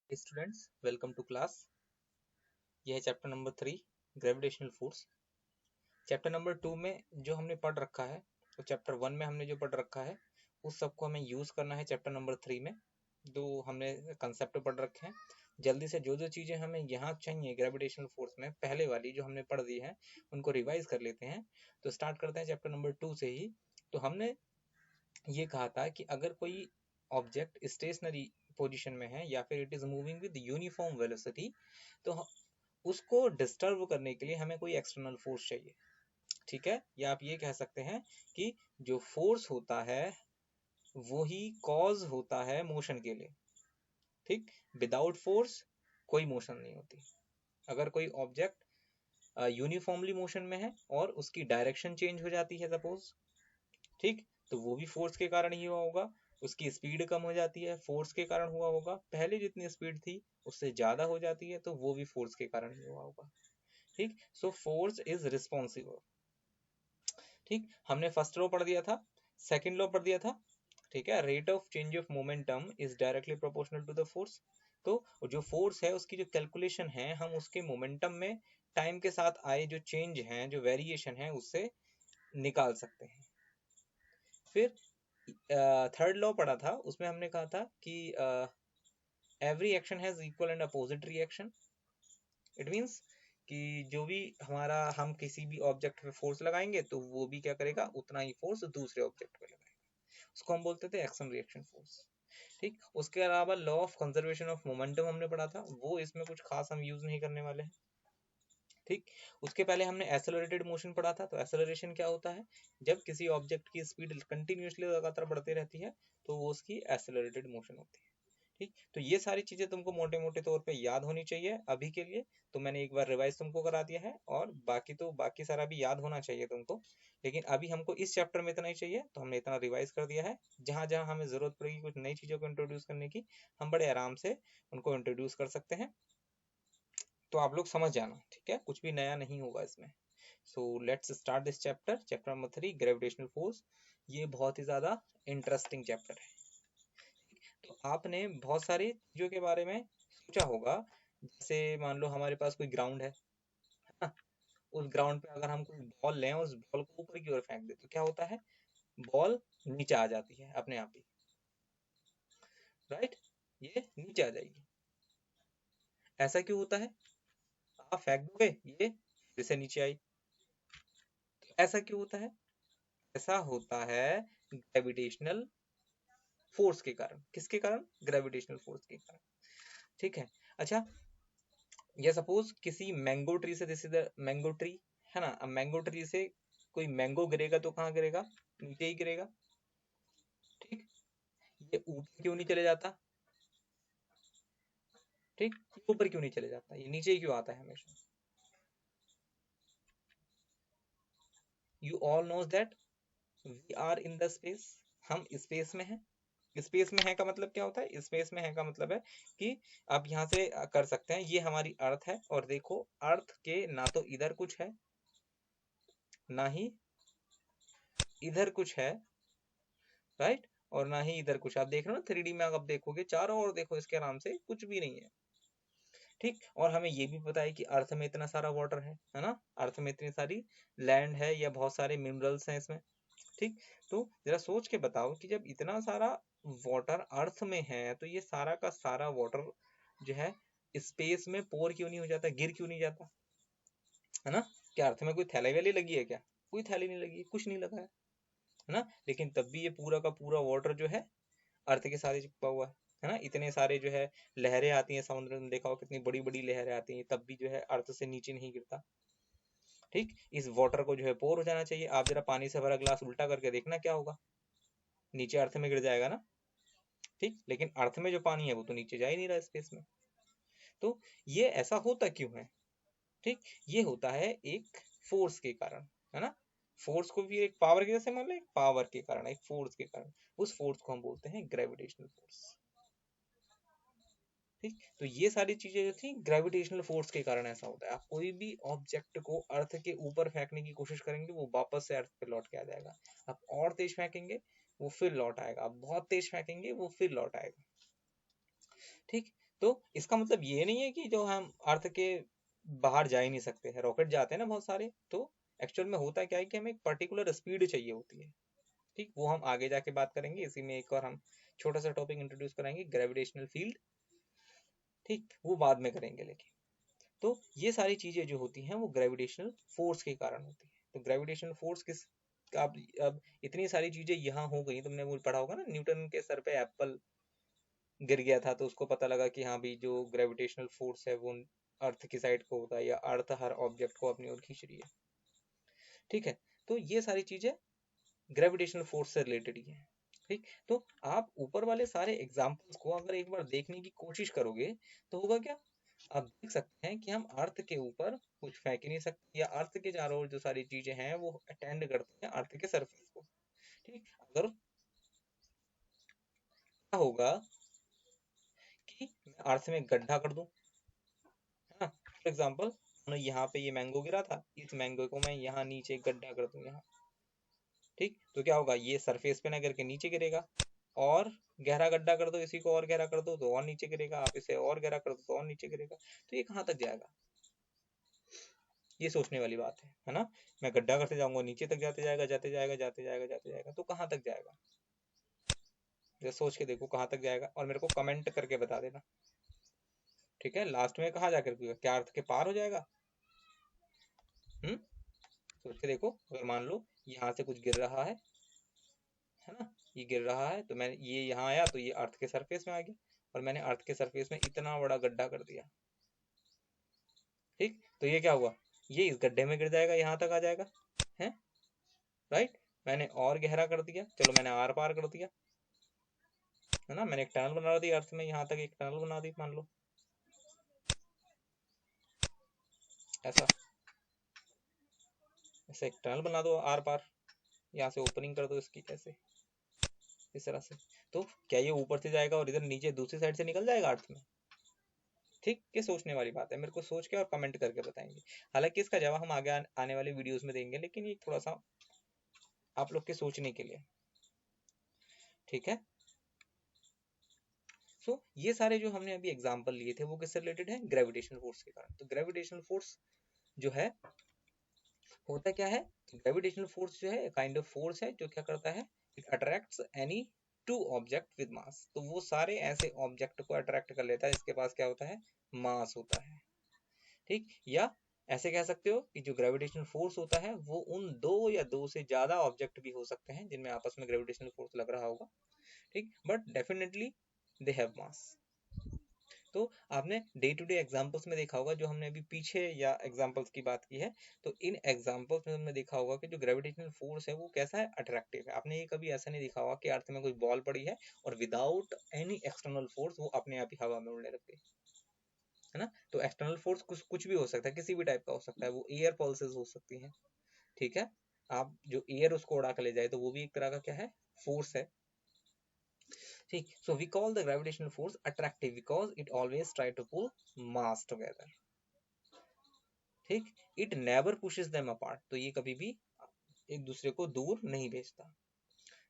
Students, welcome to class. यह है chapter number 3, gravitational force. Chapter number 2 में जो हमने पढ़ रखा है, तो चैप्टर 1 में हमने जो पढ़ रखा है उस सबको हमें यूज करना है चैप्टर नंबर 3 में। जो हमने कंसेप्ट पढ़ रखे हैं, जल्दी से जो जो चीजें हमें यहाँ चाहिए ग्रेविटेशनल फोर्स में, पहले वाली जो हमने पढ़ दी है उनको रिवाइज कर लेते हैं। तो स्टार्ट करते हैं चैप्टर नंबर 2 से ही। तो हमने ये कहा था कि अगर कोई ऑब्जेक्ट स्टेशनरी पोजीशन में है या फिर it is moving with uniform velocity, तो उसको डिस्टर्ब करने के लिए हमें कोई एक्सटर्नल फोर्स चाहिए। ठीक है, या आप ये कह सकते हैं कि जो फोर्स होता है वो ही कॉज होता है मोशन के लिए। ठीक, विदाउट फोर्स कोई मोशन नहीं होती। अगर कोई ऑब्जेक्ट यूनिफॉर्मली मोशन में है और उसकी डायरेक्शन चेंज हो जाती है सपोज, ठीक, तो वो भी फोर्स के कारण ही हुआ होगा। उसकी स्पीड कम हो जाती है, फोर्स के कारण हुआ होगा। पहले जितनी स्पीड थी उससे ज्यादा हो जाती है, तो वो भी फोर्स के कारण ही हुआ होगा। ठीक, सो फोर्स इज रिस्पॉन्सिबल। ठीक, हमने फर्स्ट लॉ पढ़ दिया था, सेकंड लॉ पढ़ दिया था। ठीक है, rate of change of momentum is directly proportional to the force. तो जो फोर्स है उसकी जो कैलकुलेशन है हम उसके मोमेंटम में टाइम के साथ आए जो चेंज हैं, जो वेरिएशन है, उससे निकाल सकते हैं। फिर थर्ड लॉ पढ़ा था, उसमें हमने कहा था कि every action has equal and opposite reaction. It means कि जो भी हमारा, हम किसी भी ऑब्जेक्ट पे फोर्स लगाएंगे तो वो भी क्या करेगा, उतना ही फोर्स दूसरे ऑब्जेक्ट पे लगाएगा। उसको हम बोलते थे एक्शन रिएक्शन फोर्स। ठीक, उसके अलावा law of conservation of momentum हमने पढ़ा था, वो इसमें कुछ खास हम यूज नहीं करने वाले हैं। ठीक, उसके पहले हमने एक्सेलरेटेड मोशन पढ़ा था। तो एक्सेलरेशन क्या होता है, जब किसी ऑब्जेक्ट की स्पीड कंटिन्यूअसली लगातार बढ़ती रहती है तो वो उसकी एक्सेलरेटेड मोशन होती है। ठीक, तो ये सारी चीजें तुमको मोटे मोटे तौर पे याद होनी चाहिए अभी के लिए। तो मैंने एक बार रिवाइज तुमको करा दिया है, और बाकी तो बाकी सारा भी याद होना चाहिए तुमको, लेकिन अभी हमको इस चैप्टर में इतना ही चाहिए, तो हमने इतना रिवाइज कर दिया है। जहां जहां हमें जरूरत पड़ेगी कुछ नई चीजों को इंट्रोड्यूस करने की, हम बड़े आराम से उनको इंट्रोड्यूस कर सकते हैं। तो आप लोग समझ जाना, ठीक है, कुछ भी नया नहीं होगा इसमें। So let's start this chapter, chapter number 3, gravitational force. ये बहुत ही ज्यादा इंटरेस्टिंग चैप्टर है। तो आपने बहुत सारी चीजों के बारे में सोचा होगा, जैसे मान लो हमारे पास कोई ग्राउंड है ना? उस ग्राउंड पे अगर हम कोई बॉल लें, उस बॉल को ऊपर की ओर फेंक दे, तो क्या होता है, बॉल नीचे आ जाती है अपने आप ही। राइट, ये नीचे आ जाएगी। ऐसा क्यों होता है, आप फेंक दोगे ये फिर से नीचे आई, तो ऐसा क्यों होता है? ऐसा होता है ग्रेविटेशनल फोर्स के कारण। किसके कारण? ग्रेविटेशनल फोर्स के कारण। ठीक है, अच्छा, या सपोज किसी मैंगो ट्री से, this is the mango tree, है ना? अब मैंगो ट्री से कोई मैंगो गिरेगा तो कहाँ गिरेगा, नीचे ही गिरेगा। ठीक, ये ऊपर क्यों नहीं चले जाता? ठीक, ये ऊपर क्यों नहीं चले जाता, ये नीचे ही क्यों आता है हमेशा? You all knows that we are in the space. हम स्पेस में हैं। स्पेस में है का मतलब क्या होता है? स्पेस में है का मतलब है कि आप यहाँ से कर सकते हैं, ये हमारी अर्थ है, और देखो अर्थ के ना तो इधर कुछ है ना ही इधर कुछ है, राइट, और ना ही इधर कुछ। आप देख रहे हो ना 3D में, आप देखोगे चारों ओर देखो, इसके आराम से कुछ भी नहीं है। ठीक, और हमें ये भी पता है कि अर्थ में इतना सारा वाटर है ना? अर्थ में इतनी सारी लैंड है या बहुत सारे मिनरल्स हैं इसमें। ठीक, तो जरा सोच के बताओ कि जब इतना सारा वाटर अर्थ में है, तो ये सारा का सारा वाटर जो है स्पेस में पोर क्यों नहीं हो जाता, गिर क्यों नहीं जाता, है ना? क्या अर्थ में कोई थैली वैली लगी है क्या? कोई थैली नहीं लगी, कुछ नहीं लगा है ना? लेकिन तब भी ये पूरा का पूरा वाटर जो है अर्थ के साथ ही चिपका हुआ है ना? इतने सारे जो है लहरें आती हैं समुद्र में, देखा हो कितनी बड़ी बड़ी लहरें आती हैं, तब भी जो है अर्थ से नीचे नहीं गिरता। ठीक, इस वाटर को जो है पोर हो जाना चाहिए। आप जरा पानी से भरा ग्लास उल्टा करके देखना क्या होगा, नीचे अर्थ में गिर जाएगा ना? ठीक, लेकिन अर्थ में जो पानी है वो तो नीचे जा ही नहीं रहा स्पेस में। तो ये ऐसा होता क्यों है? ठीक, ये होता है एक फोर्स के कारण, है ना? फोर्स को भी एक पावर के जैसे मान लो, एक पावर के कारण, एक फोर्स के कारण। उस फोर्स को हम बोलते हैं ग्रेविटेशनल फोर्स। ठीक, तो ये सारी चीजें जो थी ग्रेविटेशनल फोर्स के कारण ऐसा होता है। आप कोई भी ऑब्जेक्ट को अर्थ के ऊपर फेंकने की कोशिश करेंगे, वो वापस से अर्थ पे लौट के आ जाएगा। आप और तेज फेंकेंगे वो फिर लौट आएगा, आप बहुत तेज फेंकेंगे वो फिर लौट आएगा। ठीक, तो इसका मतलब ये नहीं है कि जो हम अर्थ के बाहर जा ही नहीं सकते हैं, रॉकेट जाते हैं ना बहुत सारे, तो एक्चुअल में होता क्या है कि हमें एक पर्टिकुलर स्पीड चाहिए होती है। ठीक, वो हम आगे जाके बात करेंगे। इसी में एक और हम छोटा सा टॉपिक इंट्रोड्यूस कराएंगे, ग्रेविटेशनल फील्ड। ठीक, वो बाद में करेंगे। लेकिन तो ये सारी चीजें जो होती हैं वो ग्रेविटेशनल फोर्स के कारण होती है। तो ग्रेविटेशनल फोर्स किस, अब इतनी सारी चीजें यहाँ हो गई, तुमने वो पढ़ा होगा ना, न्यूटन के सर पे एप्पल गिर गया था तो उसको पता लगा कि हाँ भी जो ग्रेविटेशनल फोर्स है वो अर्थ की साइड को होता है, या अर्थ हर ऑब्जेक्ट को अपनी ओर खींच रही है। ठीक है, तो ये सारी चीजें ग्रेविटेशनल फोर्स से रिलेटेड ही है। ठीक, तो आप ऊपर वाले सारे एग्जाम्पल्स को अगर एक बार देखने की कोशिश करोगे तो होगा क्या, आप देख सकते हैं कि हम अर्थ के ऊपर कुछ फेंक ही नहीं सकते, या अर्थ के चारों ओर जो सारी चीजें हैं वो अटेंड करती हैं अर्थ के सरफेस को। ठीक, अगर क्या होगा कि मैं अर्थ में गड्ढा कर दूं, है ना, फॉर एग्जाम्पल यहाँ पे ये मैंगो गिरा था, इस मैंगो को मैं यहाँ नीचे एक गड्ढा कर दूं यहाँ। ठीक, तो क्या होगा, ये सरफेस पे ना गिर के नीचे गिरेगा, और गहरा गड्ढा कर दो इसी को, और गहरा कर दो तो और नीचे गिरेगा, आप इसे और गहरा कर दो तो और नीचे गिरेगा। तो ये कहाँ तक जाएगा, ये सोचने वाली बात है ना। मैं गड्ढा करते जाऊंगा, नीचे तक जाते जाएगा, जाते जाएगा, जाते जाएगा, जाते जाएगा, तो कहाँ तक जाएगा, जरा सोच के देखो कहाँ तक जाएगा, और मेरे को कमेंट करके बता देना। ठीक है, लास्ट में कहाँ जाकर क्या अर्थ के पार हो जाएगा। सोच के देखो, अगर मान लो यहाँ से कुछ गिर रहा है ना, ये गिर रहा है, तो मैं ये यहाँ आया तो ये अर्थ के सरफेस में आ गया, और मैंने अर्थ के सरफेस में इतना बड़ा गड्ढा कर दिया। ठीक, तो ये क्या हुआ, ये इस गड्ढे में गिर जाएगा, यहाँ तक आ जाएगा, है राइट। मैंने और गहरा कर दिया, चलो मैंने आर पार कर दिया, है ना, मैंने एक टनल बना दी अर्थ में, यहाँ तक एक टनल बना दी, मान लो ऐसा, ऐसे एक टनल बना दो आर पार, यहाँ से ओपनिंग कर दो इसकी ऐसे, इस तरह से। तो क्या ये ऊपर से जाएगा और इधर नीचे दूसरी साइड से निकल जाएगा अर्थ में। ठीक, ये सोचने वाली बात है, मेरे को सोच के और कमेंट करके बताएंगे। हालांकि इसका जवाब हम आगे आने वाले वीडियोस में देंगे, लेकिन ये थोड़ा सा आप लोग के सोचने के लिए। ठीक है, सो ये सारे जो हमने अभी एग्जांपल लिए थे वो किससे रिलेटेड है, ग्रेविटेशनल फोर्स के कारण। तो ग्रेविटेशनल फोर्स जो है होता क्या है, ग्रेविटेशनल फोर्स जो है काइंड ऑफ फोर्स है जो क्या करता है, it attracts any two object with mass. तो वो सारे ऐसे ऑब्जेक्ट को अट्रैक्ट कर लेता है जिसके पास क्या होता है, मास होता है। ठीक, या ऐसे कह सकते हो कि जो ग्रेविटेशनल फोर्स होता है वो उन दो या दो से ज्यादा ऑब्जेक्ट भी हो सकते हैं जिनमें आपस में ग्रेविटेशनल फोर्स लग रहा होगा। ठीक, बट डेफिनेटली दे हैव मास। तो आपने डे टू डे एग्जांपल्स में देखा होगा, जो हमने अभी पीछे या एग्जांपल्स की बात की है, तो इन एग्जांपल्स में हमने देखा होगा कि जो ग्रेविटेशनल फोर्स है वो कैसा है, अट्रैक्टिव है। आपने ये कभी ऐसा नहीं देखा होगा कि अर्थ में कोई बॉल पड़ी है और विदाउट एनी एक्सटर्नल फोर्स वो अपने आप ही हवा में उड़ने लग गई, है ना। तो एक्सटर्नल फोर्स कुछ भी हो सकता है, किसी भी टाइप का हो सकता है, वो एयर पल्सेस हो सकती हैं। ठीक है, आप जो एयर उसको उड़ा के ले जाए तो वो भी एक तरह का क्या है, फोर्स है। ठीक, so we call the gravitational force attractive because it always try to pull mass together. ठीक, it never pushes them apart, तो ये कभी भी एक दूसरे को दूर नहीं भेजता।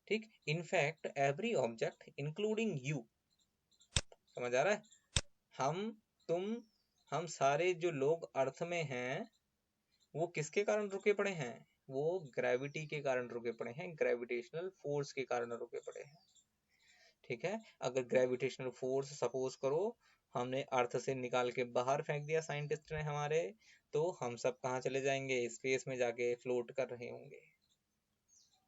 ठीक, in fact every object including you, समझ आ रहा है, हम तुम हम सारे जो लोग अर्थ में हैं वो किसके कारण रुके पड़े हैं, वो ग्रेविटी के कारण रुके पड़े हैं, ग्रेविटेशनल फोर्स के कारण रुके पड़े हैं। ठीक है, अगर ग्रेविटेशनल फोर्स सपोज करो हमने अर्थ से निकाल के बाहर फेंक दिया साइंटिस्ट ने हमारे, तो हम सब कहाँ चले जाएंगे, स्पेस में जाके फ्लोट कर रहे होंगे।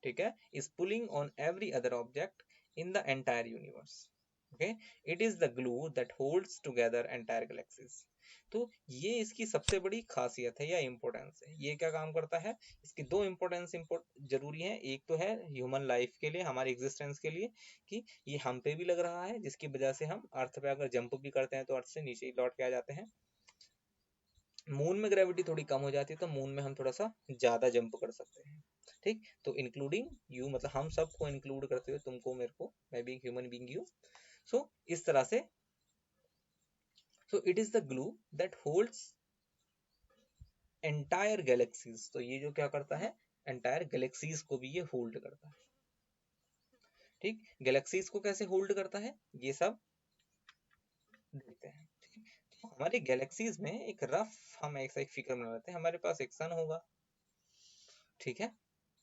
ठीक है, is pulling on every other object in the entire universe. Okay, it is the glue that holds together entire galaxies. तो ये इसकी सबसे बड़ी खासियत है या इंपॉर्टेंस है। ये क्या काम करता है, इसकी दो इंपॉर्टेंस जरूरी है। एक तो है ह्यूमन लाइफ के लिए, हमारी एग्जिस्टेंस के लिए, कि ये हम पे भी लग रहा है जिसकी वजह से हम अर्थ पे अगर जंप भी करते हैं तो अर्थ से नीचे ही लौट के आ जाते हैं। मून में ग्रेविटी थोड़ी कम हो जाती है तो मून में हम थोड़ा सा ज्यादा जंप कर सकते हैं। ठीक, तो इंक्लूडिंग यू मतलब हम सबको इंक्लूड करते हुए, तुमको मेरे को, मैं भी ह्यूमन बीइंग यू। सो इस तरह से, so it is the glue that holds entire galaxies. तो ये जो क्या करता है, एंटायर गैलेक्सीज को भी ये होल्ड करता है। ठीक, गैलेक्सीज को कैसे होल्ड करता है, ये सब लेते हैं। तो हमारी गैलेक्सीज में एक रफ हम ऐसा एक फिगर बना लेते हैं। हमारे पास एक सन होगा, ठीक है,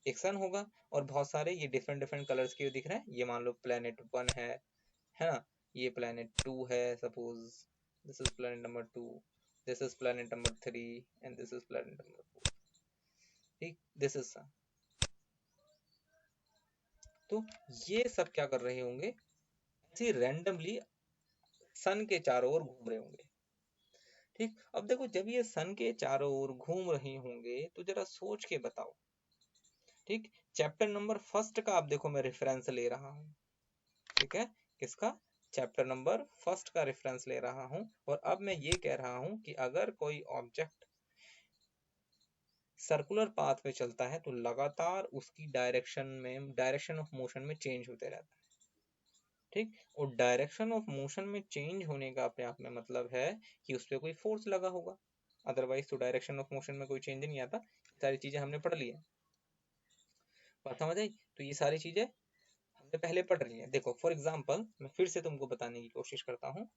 एक सन होगा और बहुत सारे ये डिफरेंट डिफरेंट कलर्स के दिख रहे हैं। ये मान लो प्लेनेट 1 है ना, ये प्लेनेट 2 है, suppose this is planet number 2, this is planet number 3 and this is planet number 4, ठीक, दिस इज सन। तो ये सब क्या कर रहे होंगे, ऐसे रैंडमली सन के चारों ओर घूम रहे होंगे, ठीक। अब देखो जब ये सन के चारों ओर घूम रहे होंगे तो जरा सोच के बताओ, ठीक। चैप्टर नंबर फर्स्ट का आप देखो मैं रेफरेंस ले रहा हूँ, ठीक है, किसका, चैप्टर नंबर फर्स्ट का रेफरेंस ले रहा हूँ। और अब मैं ये कह रहा हूँ कि अगर कोई ऑब्जेक्ट सर्कुलर पाथ में चलता है तो लगातार उसकी डायरेक्शन ऑफ मोशन में चेंज होते रहता है, ठीक। और डायरेक्शन ऑफ मोशन में चेंज होने का अपने आप में मतलब है कि उस पर कोई फोर्स लगा होगा, अदरवाइज तो डायरेक्शन ऑफ मोशन में कोई चेंज नहीं आता। सारी चीजें हमने पढ़ ली है, बात समझ आई। तो ये सारी चीजें हमने पहले पढ़ रही है। देखो फॉर एग्जांपल मैं फिर से तुमको बताने की कोशिश करता हूँ,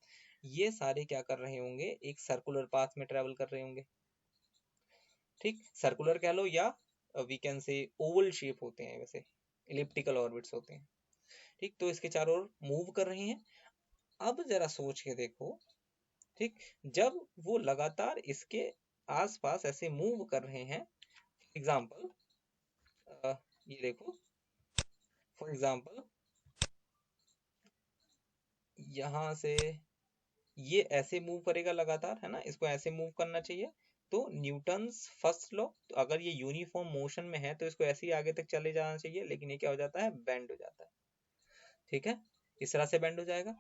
ये सारे क्या कर रहे होंगे, एक सर्कुलर पाथ में ट्रेवल कर रहे होंगे, ठीक। सर्कुलर कह लो या we can say oval shape होते हैं, वैसे इलिप्टिकल ऑर्बिट्स होते हैं, ठीक। तो इसके चारों ओर मूव कर रहे हैं। अब जरा सोच के देखो, ठीक, जब वो लगातार इसके आसपास ऐसे मूव कर रहे हैं, एग्जाम्पल ये देखो, फॉर एग्जाम्पल यहां से ये ऐसे मूव करेगा लगातार, है ना, इसको ऐसे मूव करना चाहिए। तो न्यूटन्स फर्स्ट लॉ, तो अगर ये यूनिफॉर्म मोशन में है तो इसको ऐसे ही आगे तक चले जाना चाहिए, लेकिन ये क्या हो जाता है, बेंड हो जाता है, ठीक है, इस तरह से बेंड हो जाएगा।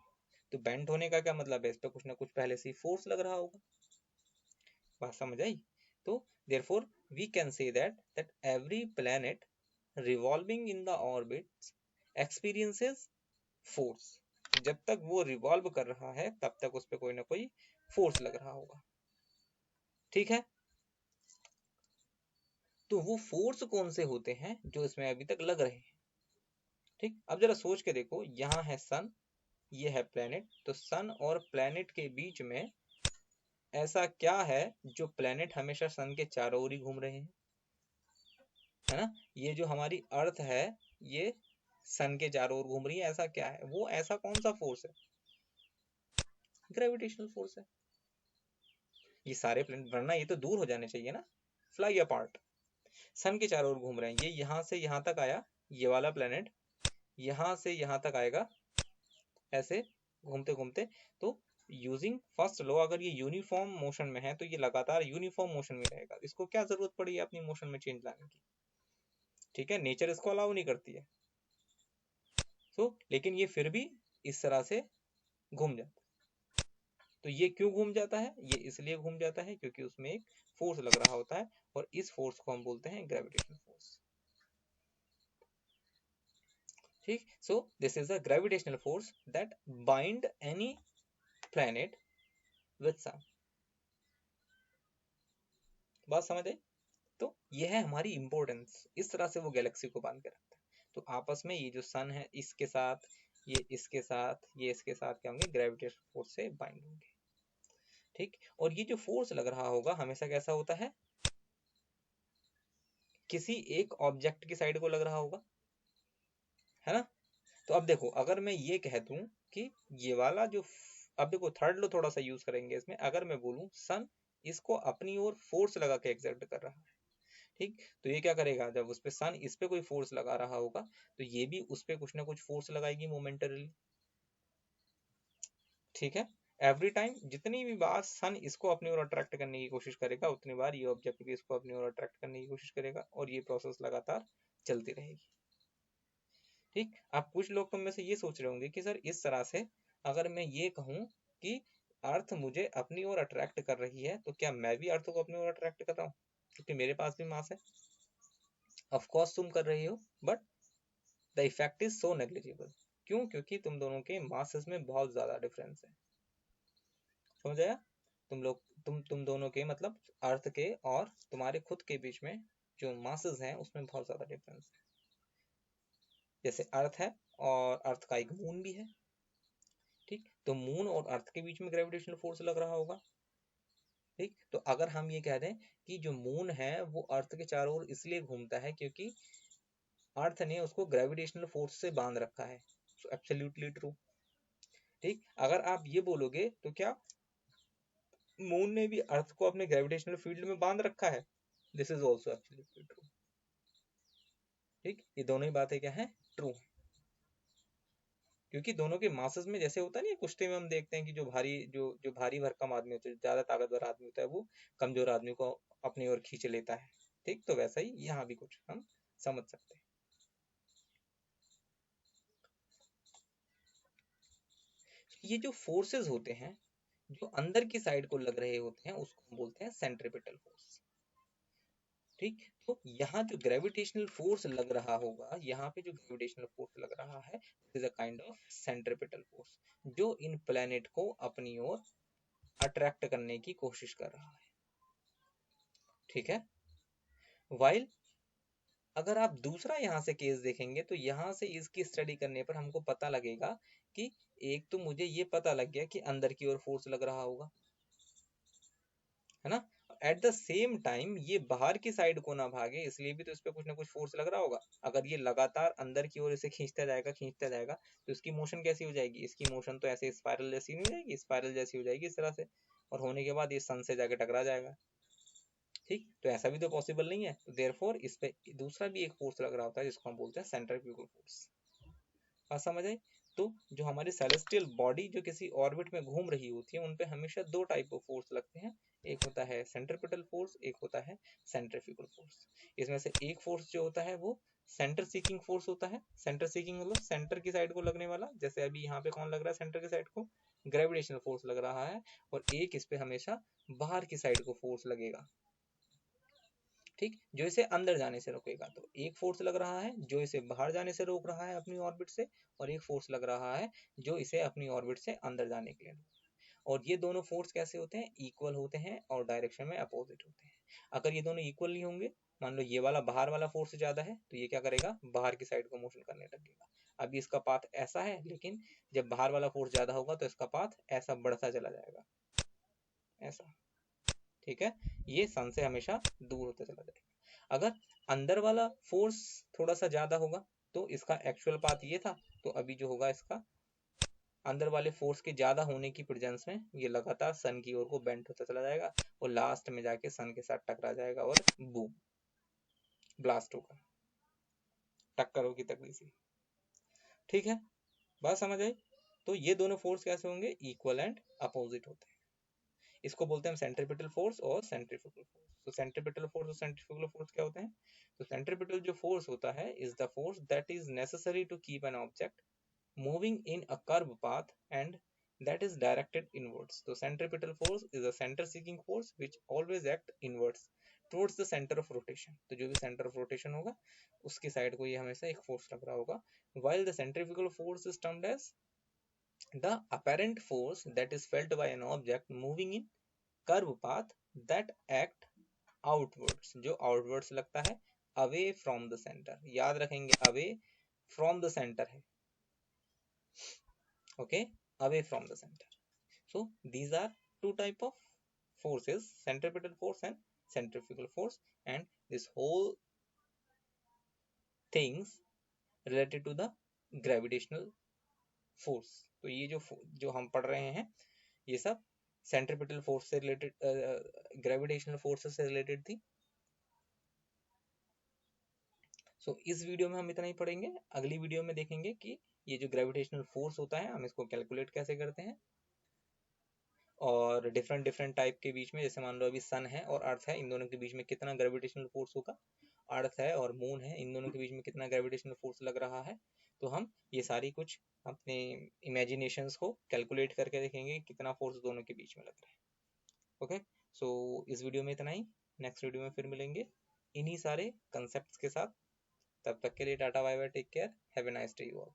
तो बेंड होने का क्या मतलब है, इस पर कुछ ना कुछ पहले से ही फोर्स लग रहा होगा, बात समझ आई। तो therefore we can say that every planet revolving in the orbit experiences force। जब तक वो रिवॉल्व कर रहा है तब तक उस पर कोई ना कोई फोर्स लग रहा होगा, ठीक है। तो वो फोर्स कौन से होते हैं जो इसमें अभी तक लग रहे हैं, ठीक। अब जरा सोच के देखो, यहाँ है सन, ये है प्लेनेट, तो सन और प्लेनेट के बीच में ऐसा क्या है जो प्लेनेट हमेशा सन के चारों ओर ही घूम रहे हैं, है ना। ये जो हमारी अर्थ है ये सन के चारों ओर घूम रही है, ऐसा क्या है, वो ऐसा कौन सा फोर्स है, ग्रेविटेशनल फोर्स है। ये सारे प्लेनेट, वरना ये तो दूर हो जाने चाहिए ना, फ्लाई अपार्ट। सन के चारों ओर घूम रहे हैं, ये यहाँ से यहाँ तक आया, ये वाला प्लेनेट यहाँ से यहाँ तक आएगा, ऐसे घूमते घूमते। तो यूजिंग फर्स्ट लॉ अगर ये यूनिफॉर्म मोशन में है तो ये लगातार यूनिफॉर्म मोशन में रहेगा, इसको क्या जरूरत पड़ी है अपनी मोशन में चेंज लाने की, ठीक है, नेचर इसको अलाउ नहीं करती है। तो लेकिन ये फिर भी इस तरह से घूम जाता है। तो ये क्यों घूम जाता है, ये इसलिए घूम जाता है क्योंकि उसमें एक फोर्स लग रहा होता है, और इस फोर्स को हम बोलते हैं ग्रेविटेशनल फोर्स, ठीक। So this is a gravitational force that bind any planet with sun, बात समझ आई। तो ये है हमारी इंपॉर्टेंस, इस तरह से वो गैलेक्सी को बांध के रखता है। तो आपस में ये जो सन है इसके साथ, ये इसके साथ, ये इसके साथ क्या होंगे, ग्रेविटेशनल फोर्स से बाइंड होंगे, ठीक। और ये जो फोर्स लग रहा होगा हमेशा कैसा होता है, किसी एक ऑब्जेक्ट की साइड को लग रहा होगा, है ना। तो अब देखो अगर मैं ये कह दूं कि ये वाला जो, अब देखो थर्ड लो थोड़ा सा यूज करेंगे इसमें, अगर मैं बोलूं सन इसको अपनी ओर फोर्स लगा के एक्सर्ट कर रहा है, ठीक। तो ये क्या करेगा, जब उस पे सन इस पे कोई फोर्स लगा रहा होगा तो ये भी उस पे कुछ ना कुछ फोर्स लगाएगी मोमेंटरली, ठीक है। एवरी टाइम जितनी भी बार सन इसको अपनी ओर अट्रैक्ट करने की कोशिश करेगा उतनी बार ये ऑब्जेक्ट भी इसको अपनी ओर अट्रैक्ट करने की कोशिश करेगा, और ये प्रोसेस लगातार चलती रहेगी, ठीक। अब कुछ लोग तो में से ये सोच रहे होंगे कि सर इस तरह से अगर मैं ये कहूं कि अर्थ मुझे अपनी ओर अट्रैक्ट कर रही है तो क्या मैं भी अर्थ को अपनी ओर अट्रैक्ट कर रहा हूँ, क्योंकि मेरे पास भी मास है। ऑफ कोर्स तुम कर रही हो, but the effect is so negligible. क्यों, क्योंकि तुम दोनों के मासेस में बहुत ज्यादा डिफरेंस है, समझ आया। तुम दोनों के मतलब अर्थ के और तुम्हारे खुद के बीच में जो मासेस हैं उसमें बहुत ज्यादा डिफरेंस है। जैसे अर्थ है और अर्थ का एक मून भी है, ठीक, तो मून और अर्थ के बीच में ग्रेविटेशनल फोर्स लग रहा होगा। ठीक, तो अगर हम ये कह दें कि जो मून है वो अर्थ के चारों ओर इसलिए घूमता है क्योंकि अर्थ ने उसको ग्रेविटेशनल फोर्स से बांध रखा है। So absolutely true. ठीक, अगर आप ये बोलोगे तो क्या मून ने भी अर्थ को अपने ग्रेविटेशनल फील्ड में बांध रखा है? This is also absolutely true. ठीक, ये दोनों ही बातें क्या है? ट्रू। क्योंकि दोनों के मासेस में जैसे होता नहीं है, कुश्ती में हम देखते हैं कि जो भारी भरकम आदमी होता है, ज्यादा ताकतवर आदमी होता है, वो कमजोर आदमी को अपनी ओर खींच लेता है। ठीक, तो वैसा ही यहाँ भी कुछ हम समझ सकते हैं। ये जो फोर्सेस होते हैं जो अंदर की साइड को लग रहे होते हैं उसको हम बोलते हैं सेंट्रीपिटल फोर्स। ठीक, तो यहाँ जो ग्रेविटेशनल फोर्स लग रहा होगा, यहाँ पे जो ग्रेविटेशनल फोर्स लग रहा है is a kind of centripetal force, जो इन प्लेनेट को अपनी ओर अट्रैक्ट करने की कोशिश कर रहा है। ठीक है, वाइल अगर आप दूसरा यहाँ से केस देखेंगे तो यहाँ से इसकी स्टडी करने पर हमको पता लगेगा कि एक तो मुझे ये पता लग गया कि अंदर की ओर फोर्स लग रहा होगा, है ना। एट द सेम टाइम ये बाहर की साइड को ना भागे, इसलिए भी तो इस पे कुछ ना कुछ फोर्स लग रहा होगा। अगर ये लगातार अंदर की ओर इसे खींचता जाएगा तो इसकी मोशन कैसी हो जाएगी? इसकी मोशन तो ऐसे स्पाइरल जैसी नहीं हो जाएगी, स्पाइरल जैसी हो जाएगी इस तरह से, और होने के बाद ये सन से जाके टकरा जाएगा। ठीक, तो ऐसा भी तो पॉसिबल नहीं है, तो देयरफॉर इस पे दूसरा भी एक फोर्स लग रहा होता है जिसको हम बोलते हैं सेंट्रीफ्यूगल फोर्स। बात समझ आई? तो जो हमारी सेलेस्टियल बॉडी जो किसी ऑर्बिट में घूम रही होती है उन पे हमेशा दो टाइप ऑफ फोर्स लगते हैं, एक होता है सेंट्रीपिटल फोर्स, एक होता है सेंट्रीफ्यूगल फोर्स। इसमें से एक फोर्स जो होता है वो सेंटर सीकिंग फोर्स होता है। सेंटर सीकिंग मतलब सेंटर की साइड को लगने वाला, जैसे अभी यहाँ पे कौन लग रहा है सेंटर की साइड को? ग्रेविटेशनल फोर्स लग रहा है, और एक इस पे हमेशा बाहर की साइड को फोर्स लगेगा। ठीक, जो इसे अंदर जाने से रोकेगा। तो एक फोर्स लग रहा है जो इसे बाहर जाने से रोक रहा है अपनी ऑर्बिट से, और एक फोर्स लग रहा है जो इसे अपनी ऑर्बिट से अंदर जाने के लिए। और ये दोनों फोर्स कैसे होते हैं? इक्वल होते हैं और डायरेक्शन में अपोजिट होते हैं। अगर ये दोनों इक्वल नहीं होंगे, मान लो ये वाला बाहर वाला फोर्स ज्यादा है, तो ये क्या करेगा? बाहर की साइड को मोशन करने लगेगा। अभी इसका पाथ ऐसा है, लेकिन जब बाहर वाला फोर्स ज्यादा होगा तो इसका पाथ ऐसा बढ़ता चला जाएगा, ऐसा। ठीक है, ये सन से हमेशा दूर होता चला जाएगा। अगर अंदर वाला फोर्स थोड़ा सा ज्यादा होगा तो इसका एक्चुअल पाथ ये था, तो अभी जो होगा इसका अंदर वाले फोर्स के ज्यादा होने की प्रेजेंस में ये लगातार सन की ओर को बेंड होता चला जाएगा, और लास्ट में जाके सन के साथ टकरा जाएगा और बूम, ब्लास्ट होगा, टक्कर होगी तगड़ी सी। ठीक है, बात समझ आई? तो ये दोनों फोर्स कैसे होंगे? इक्वल एंड अपोजिट होते हैं। इसको बोलते हैं सेंट्रीपिटल फोर्स और सेंट्रीफ्यूगल फोर्स। तो सेंट्रीपिटल फोर्स और सेंट्रीफ्यूगल फोर्स क्या होते हैं? तो सेंट्रीपिटल जो फोर्स होता है is the force that is necessary to keep an object moving in a curved path and that is directed inwards. So centripetal force is a center seeking force which always act inwards towards the center of rotation. तो जो भी center of rotation होगा उसकी side को ये हमेशा एक force लग रहा होगा, while the centrifugal force is termed as the apparent force that is felt by an object moving in curved path that act outwards, जो outwards लगता है, away from the center। याद रखेंगे away from the center है, okay, away from the center. So these are two type of forces, centripetal force and centrifugal force, and this whole things related to the gravitational force. तो ये जो हम पढ़ रहे हैं ये सब सेंट्रीपिटल फोर्स से रिलेटेड, ग्रेविटेशनल फोर्सेस से रिलेटेड थी। सो इस वीडियो में हम इतना ही पढ़ेंगे। अगली वीडियो में देखेंगे कि ये जो ग्रेविटेशनल फोर्स होता है हम इसको कैलकुलेट कैसे करते हैं, और डिफरेंट डिफरेंट टाइप के बीच में, जैसे मान लो अभी सन है और अर्थ है, इन दोनों के बीच में कितना ग्रेविटेशनल फोर्स होगा, अर्थ है और मून है, इन दोनों के बीच में कितना ग्रेविटेशनल फोर्स लग रहा है। तो हम ये सारी कुछ अपने इमेजिनेशंस को कैलकुलेट करके देखेंगे कितना फोर्स दोनों के बीच में लग रहा है। ओके, सो इस वीडियो में इतना ही। नेक्स्ट वीडियो में फिर मिलेंगे इन्हीं सारे कंसेप्ट के साथ। तब तक के लिए टाटा bye bye, take care, have a nice day you all.